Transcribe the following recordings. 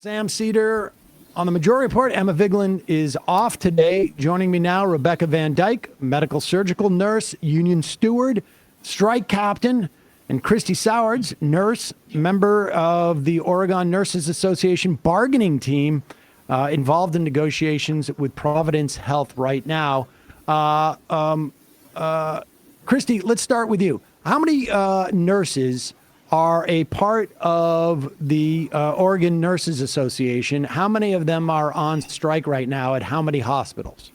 Sam Seder on the Majority Report. Emma Vigeland is off today. Joining me now, Rebekah Van Dyke, medical surgical nurse, union steward, strike captain, and Christie Sowards, nurse, member of the Oregon Nurses Association bargaining team, involved in negotiations with Providence Health right now. Christie, let's start with you. How many nurses are a part of the Oregon Nurses Association? How many of them are on strike right now at how many hospitals?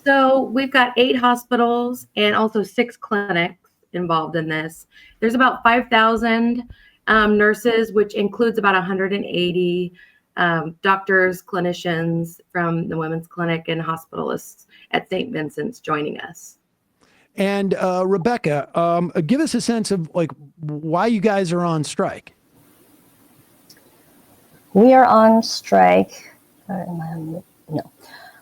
So we've got 8 hospitals and also 6 clinics involved in this. There's about 5,000 nurses, which includes about 180 doctors, clinicians from the women's clinic and hospitalists at St. Vincent's joining us. And Rebekah, give us a sense of why you guys are on strike. We are on strike. No,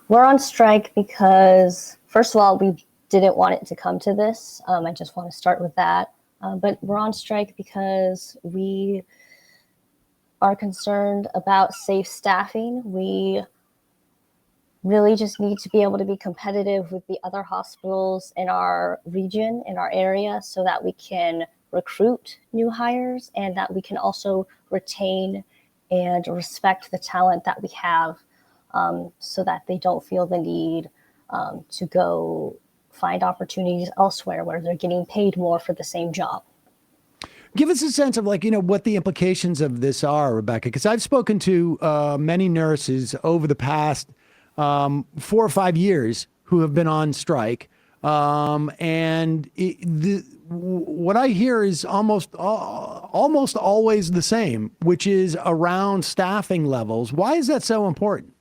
we're on strike because, first of all, we didn't want it to come to this. I just want to start with that. But we're on strike because we are concerned about safe staffing. We really just need to be able to be competitive with the other hospitals in our region, in our area, so that we can recruit new hires and that we can also retain and respect the talent that we have, so that they don't feel the need to go find opportunities elsewhere where they're getting paid more for the same job. Give us a sense of what the implications of this are, Rebekah, because I've spoken to many nurses over the past 4 or 5 years who have been on strike. And what I hear is almost always the same, which is around staffing levels. Why is that so important?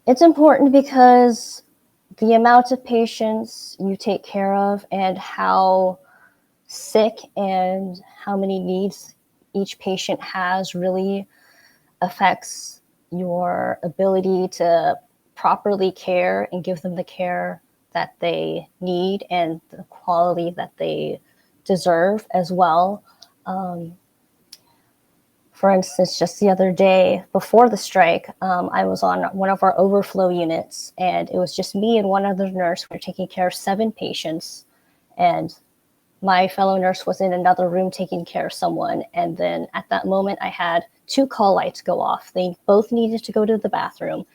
It's important because the amount of patients you take care of and how sick and how many needs each patient has really affects your ability to properly care and give them the care that they need and the quality that they deserve as well. For instance, just the other day before the strike, I was on one of our overflow units, and it was just me and one other nurse. We were taking care of 7 patients, and my fellow nurse was in another room taking care of someone. And then at that moment, I had 2 call lights go off. They both needed to go to the bathroom.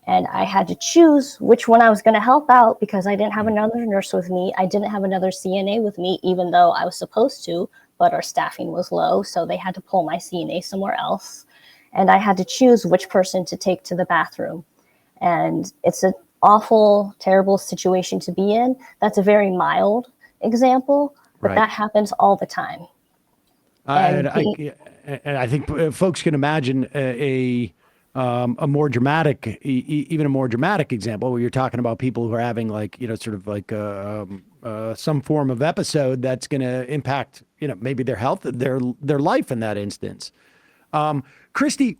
And I had to choose which one I was going to help out because I didn't have another nurse with me. I didn't have another CNA with me, even though I was supposed to, but our staffing was low. So they had to pull my CNA somewhere else. And I had to choose which person to take to the bathroom. And it's an awful, terrible situation to be in. That's a very mild example, but Right. that happens all the time. And I think folks can imagine a more dramatic, even a more dramatic example where you're talking about people who are having some form of episode that's going to impact, maybe their health, their life in that instance. Christie,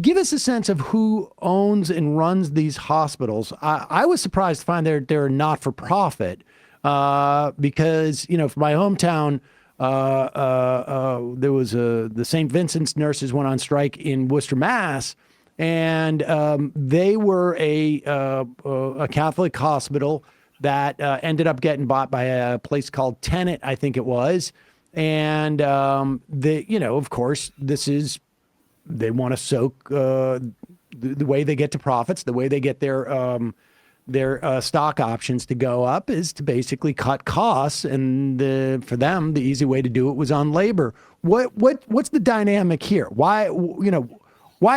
give us a sense of who owns and runs these hospitals. I was surprised to find they're not for profit, because, for my hometown, there was the St. Vincent's nurses went on strike in Worcester, Mass, and they were a Catholic hospital that ended up getting bought by a place called Tenet, I think it was. And of course, they want to soak the way they get to profits, the way they get their stock options to go up is to basically cut costs, and for them the easy way to do it was on labor. What's the dynamic here? Why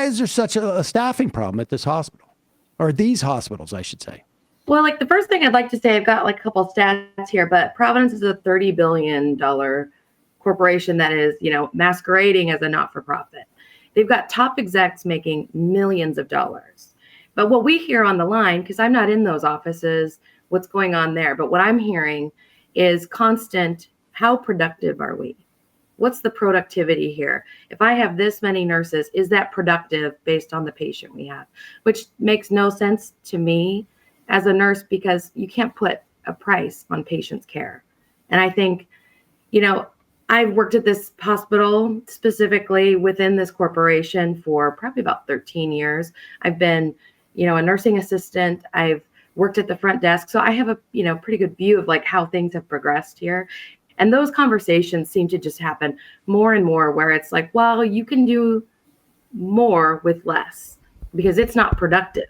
is there such a staffing problem at this hospital, or these hospitals, I should say? Well, the first thing I'd like to say, I've got a couple of stats here, but Providence is a $30 billion corporation that is, masquerading as a not-for-profit. They've got top execs making millions of dollars. But what we hear on the line, because I'm not in those offices, what's going on there, but what I'm hearing is constant, how productive are we? What's the productivity here? If I have this many nurses, is that productive based on the patient we have? Which makes no sense to me as a nurse, because you can't put a price on patient's care. And I think, I've worked at this hospital specifically within this corporation for probably about 13 years. I've been, a nursing assistant. I've worked at the front desk. So I have a, pretty good view of like how things have progressed here. And those conversations seem to just happen more and more where it's like, well, you can do more with less because it's not productive.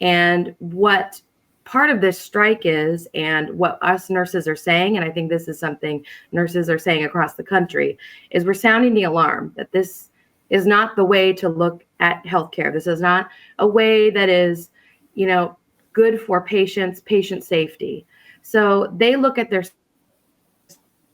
And what part of this strike is, and what us nurses are saying, and I think this is something nurses are saying across the country, is we're sounding the alarm that this is not the way to look at healthcare. This is not a way that is, good for patients, patient safety. So they look at their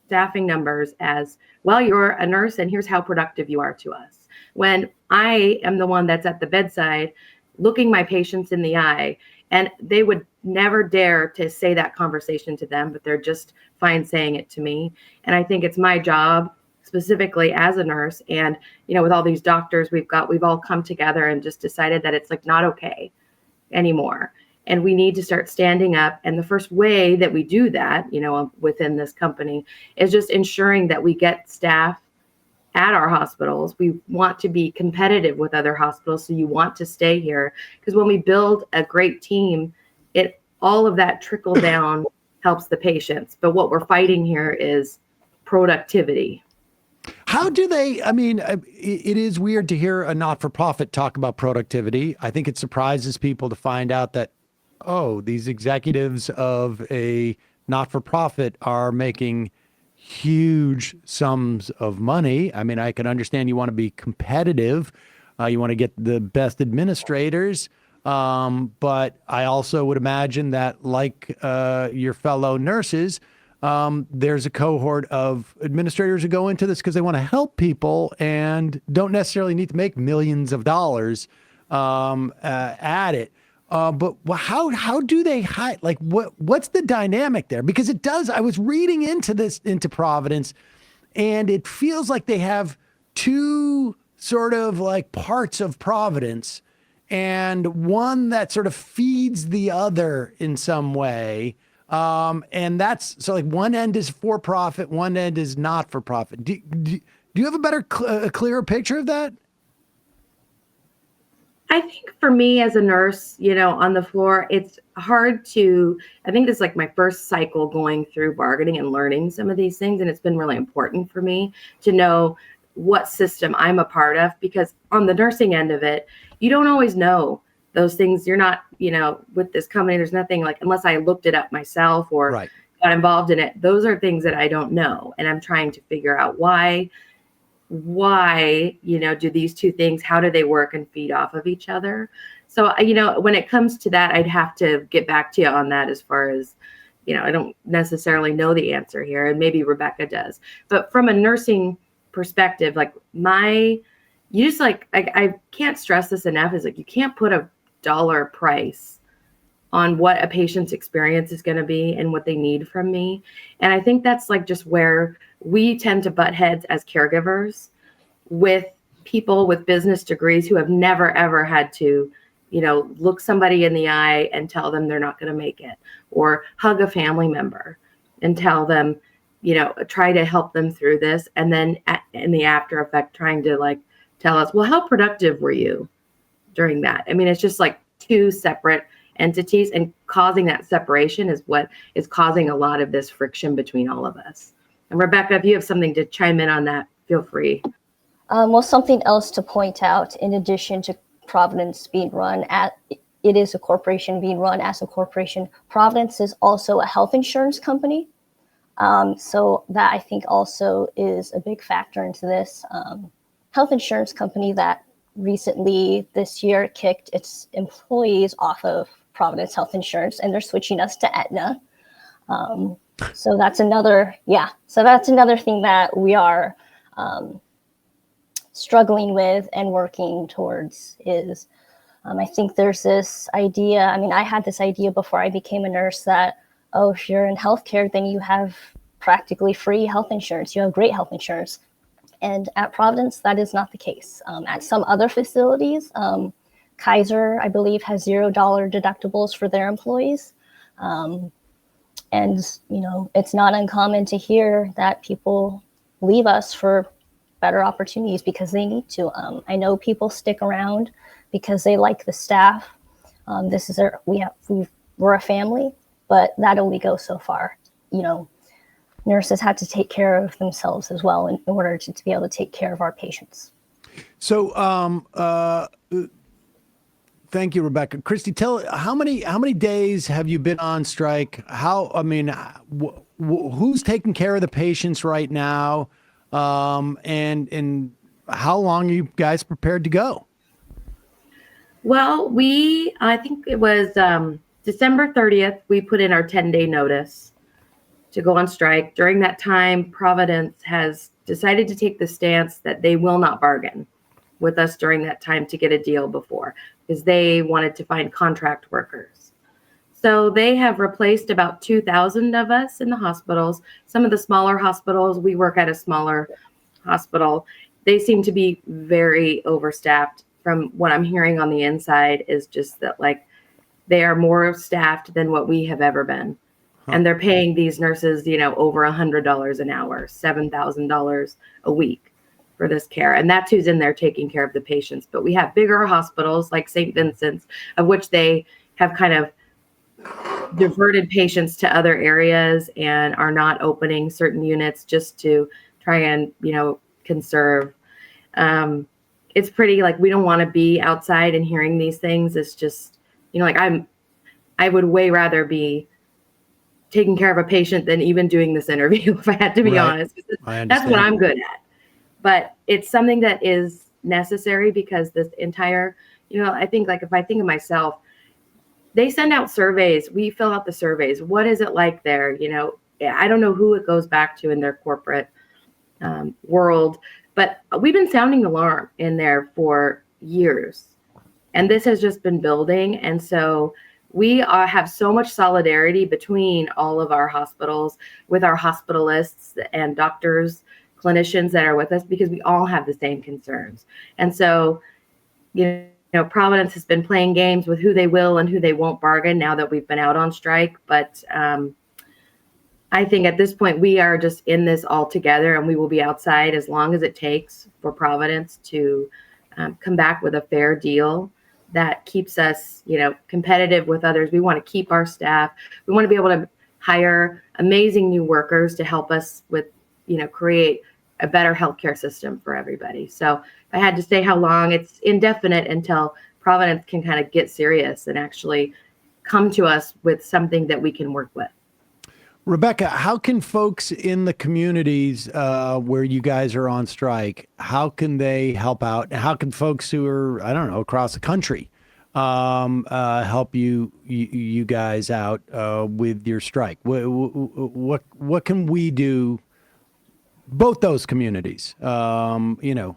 staffing numbers as, well, you're a nurse and here's how productive you are to us. When I am the one that's at the bedside looking my patients in the eye, and they would never dare to say that conversation to them, but they're just fine saying it to me. And I think it's my job specifically as a nurse, and with all these doctors we've all come together and just decided that it's like not okay anymore. And we need to start standing up. And the first way that we do that, within this company is just ensuring that we get staff at our hospitals. We want to be competitive with other hospitals. So you want to stay here because when we build a great team, all of that trickle down helps the patients. But what we're fighting here is productivity. How do they, it is weird to hear a not-for-profit talk about productivity. I think it surprises people to find out that, these executives of a not-for-profit are making huge sums of money. I can understand you want to be competitive. You want to get the best administrators. But I also would imagine that like your fellow nurses, there's a cohort of administrators who go into this because they want to help people and don't necessarily need to make millions of dollars at it. But how do they hide? Like what's the dynamic there? Because it does. I was reading into Providence, and it feels like they have two sort of like parts of Providence, and one that sort of feeds the other in some way. And that's so like one end is for profit, one end is not for profit. Do you have a clearer picture of that? I think for me as a nurse, on the floor, it's hard to, I think this is like my first cycle going through bargaining and learning some of these things. And it's been really important for me to know what system I'm a part of, because on the nursing end of it, you don't always know those things. You're not, with this company, there's nothing like, unless I looked it up myself or got involved in it, those are things that I don't know. And I'm trying to figure out why, do these two things, how do they work and feed off of each other? So, when it comes to that, I'd have to get back to you on that as far as, I don't necessarily know the answer here, and maybe Rebekah does. But from a nursing perspective, like I can't stress this enough, is like you can't put a dollar price on what a patient's experience is going to be and what they need from me. And I think that's like just where we tend to butt heads as caregivers with people with business degrees who have never, ever had to, look somebody in the eye and tell them they're not going to make it, or hug a family member and tell them, try to help them through this. And then in the after effect, trying to like tell us, well, how productive were you during that? It's just like two separate entities, and causing that separation is what is causing a lot of this friction between all of us. And Rebekah, if you have something to chime in on that, feel free. Well, something else to point out, in addition to Providence being run it is a corporation being run as a corporation. Providence is also a health insurance company. So that I think also is a big factor into this. Health insurance company that recently this year kicked its employees off of Providence Health Insurance, and they're switching us to Aetna. So that's another thing that we are struggling with and working towards is, I think there's this idea, I had this idea before I became a nurse that, if you're in healthcare, then you have practically free health insurance. You have great health insurance. And at Providence, that is not the case. At some other facilities, Kaiser, I believe, has $0 deductibles for their employees. And, it's not uncommon to hear that people leave us for better opportunities because they need to. I know people stick around because they like the staff. This is we're a family, but that only goes so far. You know, nurses have to take care of themselves as well in order to be able to take care of our patients. So, thank you, Rebekah. Christie, tell how many days have you been on strike? Who's taking care of the patients right now? And how long are you guys prepared to go? Well, I think it was December 30th, we put in our 10-day notice to go on strike. During that time, Providence has decided to take the stance that they will not bargain with us during that time to get a deal before, because they wanted to find contract workers. So they have replaced about 2,000 of us in the hospitals. Some of the smaller hospitals, we work at a smaller hospital, they seem to be very overstaffed. From what I'm hearing on the inside is just that, like, they are more staffed than what we have ever been. And they're paying these nurses, over $100 an hour, $7,000 a week for this care. And that's who's in there taking care of the patients. But we have bigger hospitals like St. Vincent's, of which they have kind of diverted patients to other areas and are not opening certain units just to try and, conserve. It's pretty, like, we don't want to be outside and hearing these things. It's just, I would way rather be taking care of a patient than even doing this interview, if I had to be honest. That's what I'm good at. But it's something that is necessary because this entire, I think, like, if I think of myself, they send out surveys. We fill out the surveys. What is it like there? I don't know who it goes back to in their corporate world, but we've been sounding the alarm in there for years. And this has just been building. And so we have so much solidarity between all of our hospitals, with our hospitalists and doctors, clinicians that are with us, because we all have the same concerns. And so, Providence has been playing games with who they will and who they won't bargain now that we've been out on strike. But I think at this point, we are just in this all together, and we will be outside as long as it takes for Providence to come back with a fair deal that keeps us, competitive with others. We want to keep our staff. We want to be able to hire amazing new workers to help us with, create a better healthcare system for everybody. So if I had to say how long, it's indefinite until Providence can kind of get serious and actually come to us with something that we can work with. Rebekah, how can folks in the communities where you guys are on strike, how can they help out? How can folks who are, across the country help you guys out with your strike? What can we do? Both those communities, the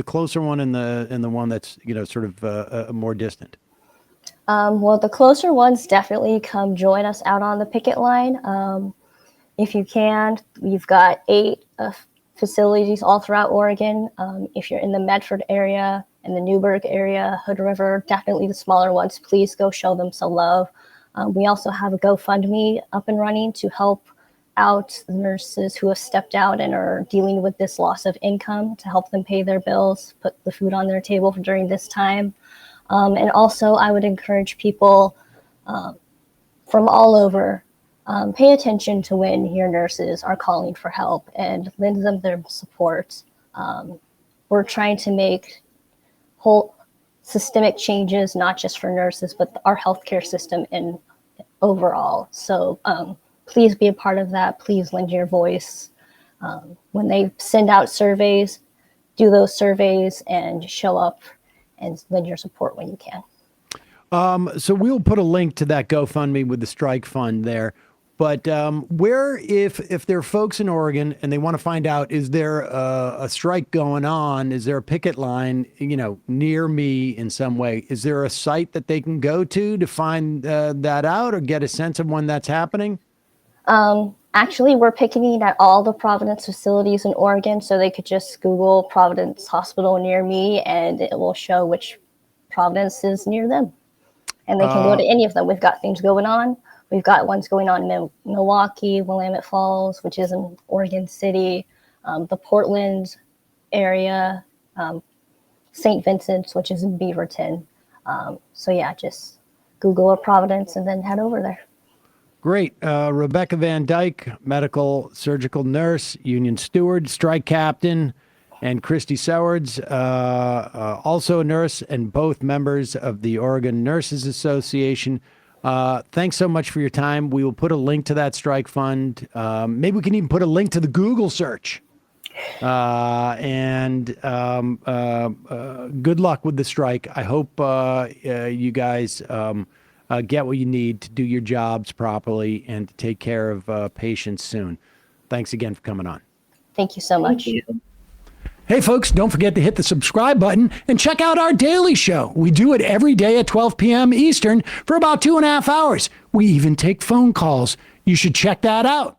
closer one and the one that's sort of more distant. Well, the closer ones, definitely come join us out on the picket line. If you can, we've got 8 facilities all throughout Oregon. If you're in the Medford area and the Newburgh area, Hood River, definitely the smaller ones, please go show them some love. We also have a GoFundMe up and running to help out the nurses who have stepped out and are dealing with this loss of income, to help them pay their bills, put the food on their table during this time. And also, I would encourage people from all over, pay attention to when your nurses are calling for help and lend them their support. We're trying to make whole systemic changes, not just for nurses, but our healthcare system in overall. So please be a part of that. Please lend your voice. When they send out surveys, do those surveys and show up and lend your support when you can. So we'll put a link to that GoFundMe with the strike fund there. But where, if there are folks in Oregon and they want to find out, is there a strike going on? Is there a picket line, near me in some way? Is there a site that they can go to find that out or get a sense of when that's happening? Actually, we're picketing at all the Providence facilities in Oregon, so they could just Google Providence Hospital near me, and it will show which Providence is near them. And they can go to any of them. We've got things going on. We've got ones going on in Milwaukee, Willamette Falls, which is in Oregon City. the Portland area, St. Vincent's, which is in Beaverton. So yeah, just Google a Providence and then head over there. Great. Rebekah Van Dyke, medical surgical nurse, union steward, strike captain, and Christie Sowards, also a nurse and both members of the Oregon Nurses Association. Thanks so much for your time. We will put a link to that strike fund. Maybe we can even put a link to the Google search. Good luck with the strike. I hope you guys get what you need to do your jobs properly and to take care of patients soon. Thanks again for coming on. Thank you so much. Thank you. Hey, folks, don't forget to hit the subscribe button and check out our daily show. We do it every day at 12 p.m. Eastern for about 2.5 hours. We even take phone calls. You should check that out.